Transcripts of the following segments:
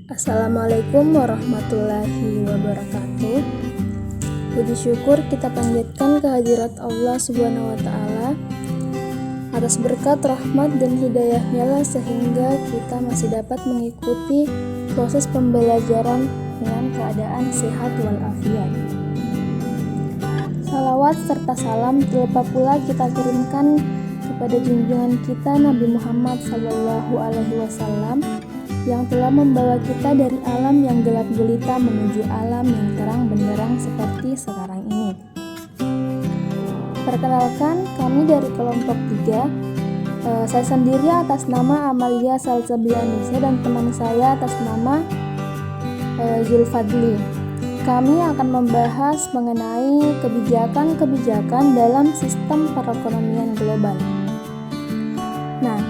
Assalamualaikum warahmatullahi wabarakatuh. Puji syukur kita panjatkan kehadirat Allah Subhanahu wa Ta'ala atas berkat rahmat dan hidayahnya lah sehingga kita masih dapat mengikuti proses pembelajaran dengan keadaan sehat walafiat. Salawat serta salam terlupa pula kita kirimkan kepada junjungan kita Nabi Muhammad SAW yang telah membawa kita dari alam yang gelap gulita menuju alam yang terang benderang seperti sekarang ini. Perkenalkan, kami dari kelompok 3. Saya sendiri atas nama Amalia Salsabianisa dan teman saya atas nama Zulfadli. Kami akan membahas mengenai kebijakan-kebijakan dalam sistem perekonomian global. Nah,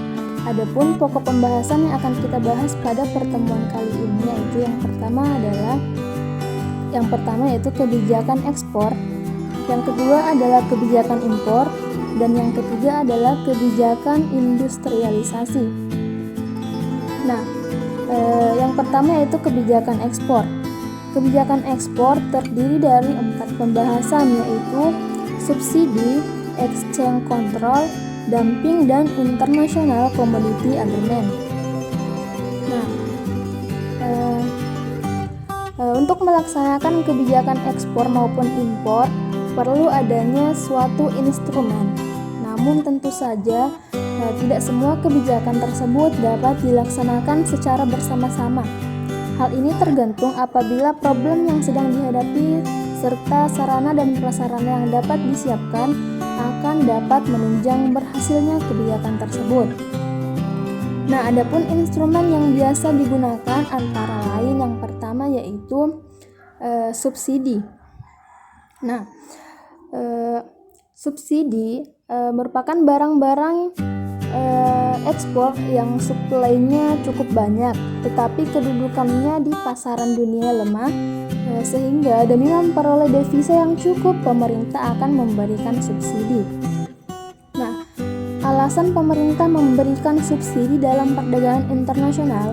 adapun pokok pembahasan yang akan kita bahas pada pertemuan kali ini yaitu yang pertama yaitu kebijakan ekspor, yang kedua adalah kebijakan impor, dan yang ketiga adalah kebijakan industrialisasi. Nah, yang pertama yaitu kebijakan ekspor. Kebijakan ekspor terdiri dari 4 pembahasan yaitu subsidi, exchange control, dumping, dan international commodity agreement. Nah, untuk melaksanakan kebijakan ekspor maupun impor perlu adanya suatu instrumen. Namun tentu saja tidak semua kebijakan tersebut dapat dilaksanakan secara bersama-sama. Hal ini tergantung apabila problem yang sedang dihadapi serta sarana dan prasarana yang dapat disiapkan akan dapat menunjang berhasilnya kebijakan tersebut. Nah, adapun instrumen yang biasa digunakan antara lain yang pertama yaitu subsidi. Nah, subsidi merupakan barang-barang ekspor yang suplainya cukup banyak, tetapi kedudukannya di pasaran dunia lemah, sehingga demi memperoleh devisa yang cukup, pemerintah akan memberikan subsidi. Nah, alasan pemerintah memberikan subsidi dalam perdagangan internasional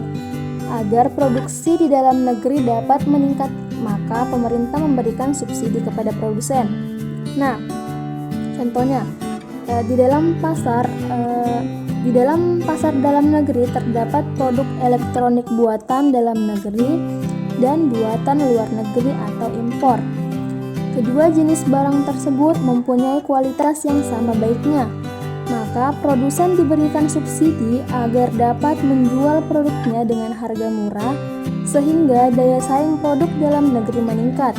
agar produksi di dalam negeri dapat meningkat, maka pemerintah memberikan subsidi kepada produsen. Nah, contohnya di dalam pasar dalam negeri terdapat produk elektronik buatan dalam negeri dan buatan luar negeri atau impor. Kedua jenis barang tersebut mempunyai kualitas yang sama baiknya, maka produsen diberikan subsidi agar dapat menjual produknya dengan harga murah sehingga daya saing produk dalam negeri meningkat.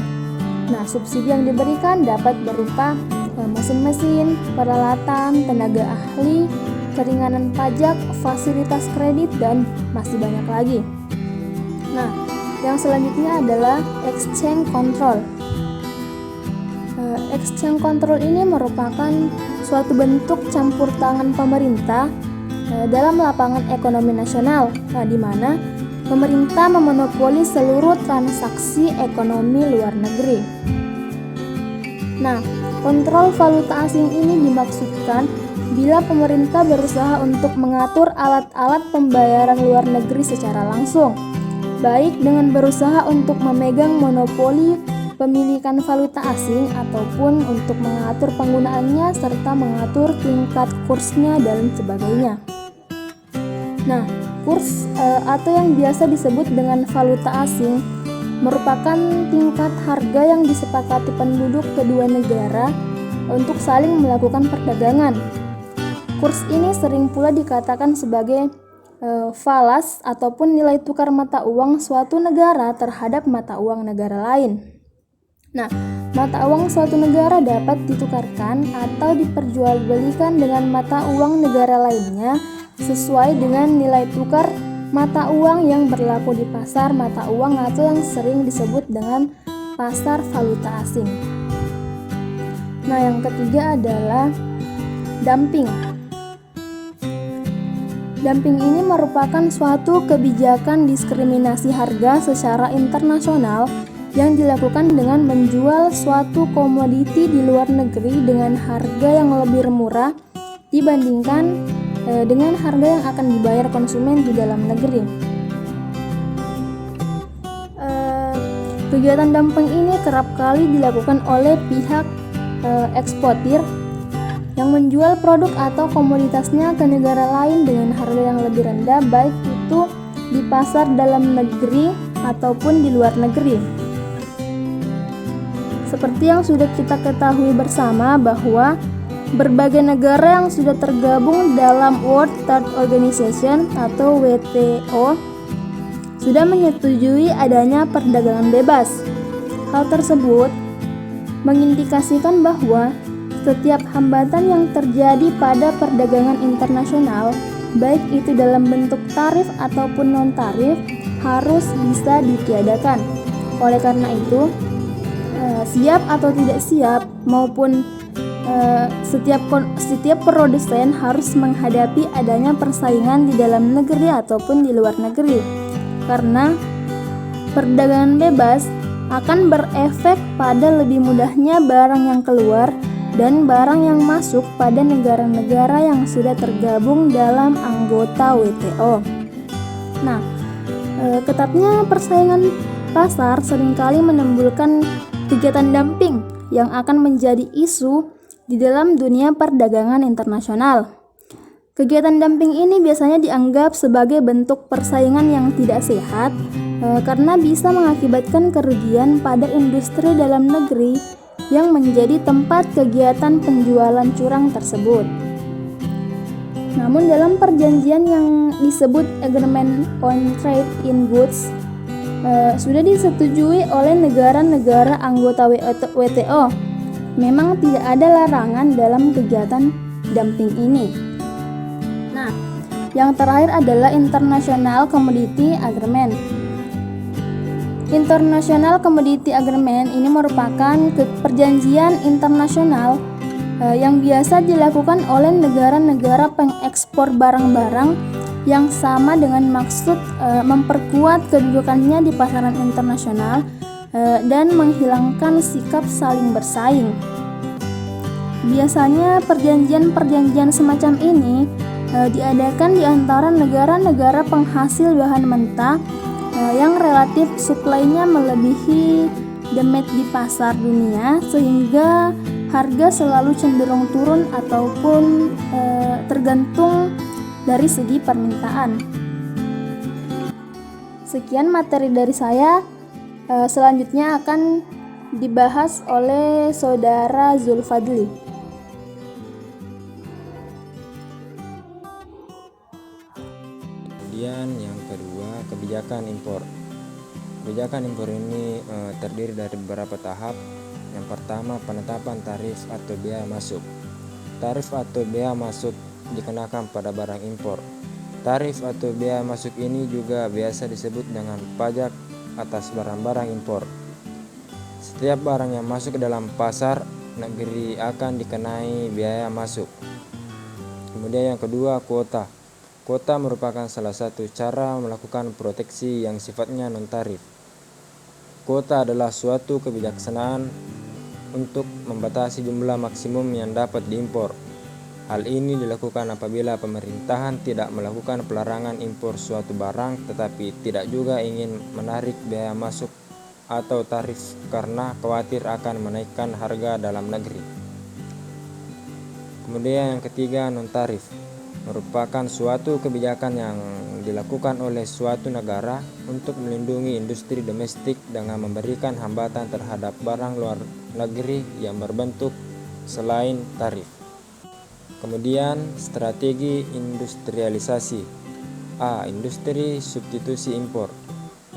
Nah, subsidi yang diberikan dapat berupa mesin-mesin, peralatan, tenaga ahli, keringanan pajak, fasilitas kredit, dan masih banyak lagi. Nah, yang selanjutnya adalah exchange control. Exchange control ini merupakan suatu bentuk campur tangan pemerintah dalam lapangan ekonomi nasional, di mana pemerintah memonopoli seluruh transaksi ekonomi luar negeri. Nah, kontrol valuta asing ini dimaksudkan bila pemerintah berusaha untuk mengatur alat-alat pembayaran luar negeri secara langsung, baik dengan berusaha untuk memegang monopoli pemilikan valuta asing ataupun untuk mengatur penggunaannya serta mengatur tingkat kursnya dan sebagainya. Nah, kurs atau yang biasa disebut dengan valuta asing merupakan tingkat harga yang disepakati penduduk kedua negara untuk saling melakukan perdagangan. Kurs ini sering pula dikatakan sebagai falas ataupun nilai tukar mata uang suatu negara terhadap mata uang negara lain. Nah, mata uang suatu negara dapat ditukarkan atau diperjualbelikan dengan mata uang negara lainnya sesuai dengan nilai tukar mata uang yang berlaku di pasar mata uang atau yang sering disebut dengan pasar valuta asing. Nah, yang ketiga adalah dumping. Dumping ini merupakan suatu kebijakan diskriminasi harga secara internasional yang dilakukan dengan menjual suatu komoditi di luar negeri dengan harga yang lebih murah dibandingkan dengan harga yang akan dibayar konsumen di dalam negeri. Kegiatan dumping ini kerap kali dilakukan oleh pihak eksportir yang menjual produk atau komoditasnya ke negara lain dengan harga yang lebih rendah, baik itu di pasar dalam negeri ataupun di luar negeri. Seperti yang sudah kita ketahui bersama bahwa berbagai negara yang sudah tergabung dalam World Trade Organization atau WTO sudah menyetujui adanya perdagangan bebas. Hal tersebut mengindikasikan bahwa setiap hambatan yang terjadi pada perdagangan internasional, baik itu dalam bentuk tarif ataupun non-tarif, harus bisa ditiadakan. Oleh karena itu, siap atau tidak siap maupun setiap produsen harus menghadapi adanya persaingan di dalam negeri ataupun di luar negeri. Karena perdagangan bebas akan berefek pada lebih mudahnya barang yang keluar dan barang yang masuk pada negara-negara yang sudah tergabung dalam anggota WTO. Nah, ketatnya persaingan pasar seringkali menimbulkan kegiatan dumping yang akan menjadi isu di dalam dunia perdagangan internasional. Kegiatan dumping ini biasanya dianggap sebagai bentuk persaingan yang tidak sehat karena bisa mengakibatkan kerugian pada industri dalam negeri yang menjadi tempat kegiatan penjualan curang tersebut. Namun dalam perjanjian yang disebut Agreement on Trade in Goods sudah disetujui oleh negara-negara anggota WTO. Memang tidak ada larangan dalam kegiatan dumping ini. Nah, yang terakhir adalah International Commodity Agreement. International Commodity Agreement ini merupakan perjanjian internasional yang biasa dilakukan oleh negara-negara pengekspor barang-barang yang sama dengan maksud memperkuat kedudukannya di pasaran internasional dan menghilangkan sikap saling bersaing. Biasanya perjanjian-perjanjian semacam ini diadakan di antara negara-negara penghasil bahan mentah yang relatif suplainya melebihi demand di pasar dunia, sehingga harga selalu cenderung turun ataupun tergantung dari segi permintaan. Sekian materi dari saya. Selanjutnya akan dibahas oleh Saudara Zulfadli. Kemudian yang kedua, kebijakan impor. Kebijakan impor ini terdiri dari beberapa tahap. Yang pertama, penetapan tarif atau biaya masuk. Tarif atau biaya masuk dikenakan pada barang impor. Tarif atau biaya masuk ini juga biasa disebut dengan pajak atas barang-barang impor. Setiap barang yang masuk ke dalam pasar negeri akan dikenai biaya masuk. Kemudian yang kedua, kuota. Kuota merupakan salah satu cara melakukan proteksi yang sifatnya non-tarif. Kuota adalah suatu kebijaksanaan untuk membatasi jumlah maksimum yang dapat diimpor. Hal ini dilakukan apabila pemerintahan tidak melakukan pelarangan impor suatu barang tetapi tidak juga ingin menarik biaya masuk atau tarif karena khawatir akan menaikkan harga dalam negeri. Kemudian yang ketiga, non-tarif. Merupakan suatu kebijakan yang dilakukan oleh suatu negara untuk melindungi industri domestik dengan memberikan hambatan terhadap barang luar negeri yang berbentuk selain tarif. Kemudian strategi industrialisasi. Industri substitusi impor.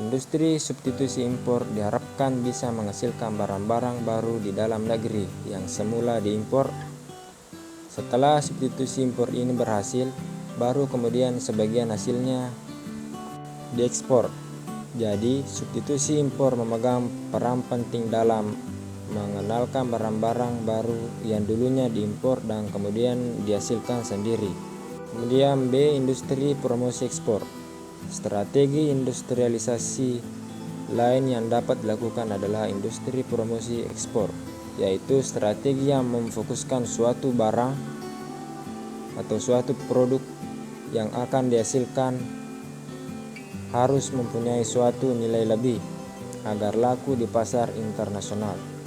Industri substitusi impor diharapkan bisa menghasilkan barang-barang baru di dalam negeri yang semula diimpor. Setelah substitusi impor ini berhasil, baru kemudian sebagian hasilnya diekspor. Jadi, substitusi impor memegang peran penting dalam mengenalkan barang-barang baru yang dulunya diimpor dan kemudian dihasilkan sendiri. Kemudian B, industri promosi ekspor. Strategi industrialisasi lain yang dapat dilakukan adalah industri promosi ekspor, yaitu strategi yang memfokuskan suatu barang atau suatu produk yang akan dihasilkan harus mempunyai suatu nilai lebih agar laku di pasar internasional.